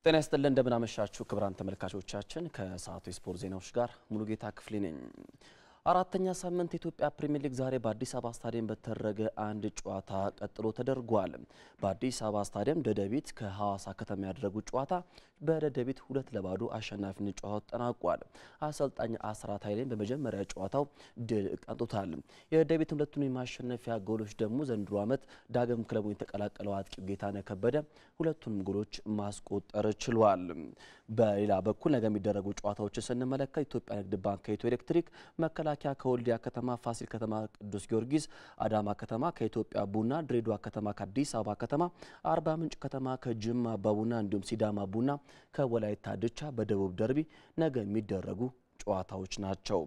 ጤና ይስጥልን እንደምን አመሻችሁ ክቡራን ተመልካቾቻችን ከሰዓቱ ስፖርት ዜናዎች ጋር ሙሉጌታ ክፍሌ ነኝ። አራተኛ ሳምንት የኢትዮጵያ ፕሪሚየር ሊግ ዛሬ በአዲስ አበባ ስታዲየም በተደረገ አንድ ጨዋታ ቀጥሎ ተደርጓል። በአዲስ አበባ ስታዲየም ደደቢት ከሐዋሳ ከተማ ያደረጉት ጨዋታ በደደቢት 2-0 አሸናፊነት ጨዋታው ተጠናቋል። አሰልጣኝ አስራት ኃይሌን በመጀመሪያ ጨዋታው ድል ቀንቶታል። የደደቢት ሁለቱን የማሸነፊያ ጎሎች ደግሞ ዘንድሮ ዓመት ዳግም ክለቡን የተቀላቀለው አጥቂው ጌታነህ ከበደ ሁለቱንም ጎሎች ማስቆጠር ችሏል። በሌላ በኩል ነገ የሚደረጉ ጨዋታዎችን ስንመለከት ኢትዮጵያ ንግድ ባንክ ከኢትዮ ኤሌክትሪክ፣ መከላከያ ከወልዲያ ከተማ፣ ፋሲል ከተማ ቅዱስ ጊዮርጊስ፣ አዳማ ከተማ ከኢትዮጵያ ቡና፣ ድሬዳዋ ከተማ ከአዲስ አበባ ከተማ፣ አርባ ምንጭ ከተማ ከጅማ አባቡና እንዲሁም ሲዳማ ቡና ከወላይታ ድቻ በደቡብ ደርቢ ነገ የሚደረጉ ጨዋታዎች ናቸው።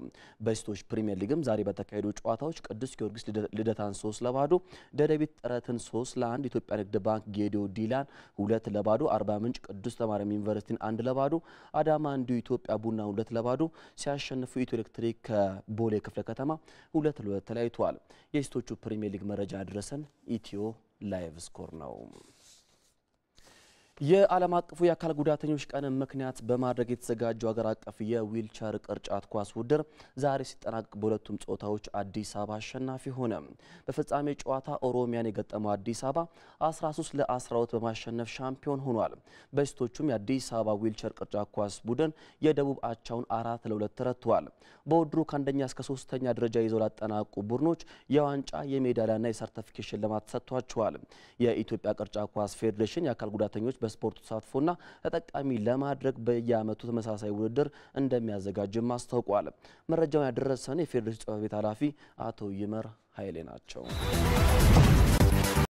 በሴቶች ፕሪሚየር ሊግም ዛሬ በተካሄዱ ጨዋታዎች ቅዱስ ጊዮርጊስ ልደታን 3-0፣ ደደቢት ጥረትን 3-1፣ ኢትዮጵያ ንግድ ባንክ ጌዲዮ ዲላን 2-0፣ አርባ ምንጭ ቅዱስ ተማርያም ዩኒቨርሲቲን 1-0፣ አዳማ እንዲሁ ኢትዮጵያ ቡና 2-0 ሲያሸንፉ ኢትዮ ኤሌክትሪክ ከቦሌ ክፍለ ከተማ 2-2 ተለያይቷል። የሴቶቹ ፕሪሚየር ሊግ መረጃ ያደረሰን ኢትዮ ላይቭ ስኮር ነው። የዓለም አቀፉ የአካል ጉዳተኞች ቀን ምክንያት በማድረግ የተዘጋጀው ሀገር አቀፍ የዊልቸር ቅርጫት ኳስ ውድድር ዛሬ ሲጠናቀቅ በሁለቱም ጾታዎች አዲስ አበባ አሸናፊ ሆነ። በፍጻሜ ጨዋታ ኦሮሚያን የገጠመው አዲስ አበባ 13-12 በማሸነፍ ሻምፒዮን ሆኗል። በሴቶቹም የአዲስ አበባ ዊልቸር ቅርጫት ኳስ ቡድን የደቡብ አቻውን 4-2 ተረቷል። በውድድሩ ከአንደኛ እስከ 3ኛ ደረጃ ይዘው ላጠናቀቁ ቡድኖች የዋንጫ የሜዳሊያና የሰርቲፊኬት ሽልማት ተሰጥቷቸዋል። የኢትዮጵያ ቅርጫት ኳስ ፌዴሬሽን የአካል ጉዳተኞች በስፖርቱ ተሳትፎና ተጠቃሚ ለማድረግ በየዓመቱ ተመሳሳይ ውድድር እንደሚያዘጋጅም አስታውቋል። መረጃውን ያደረሰን የፌዴሬሽን ጽሕፈት ቤት ኃላፊ አቶ ይመር ኃይሌ ናቸው።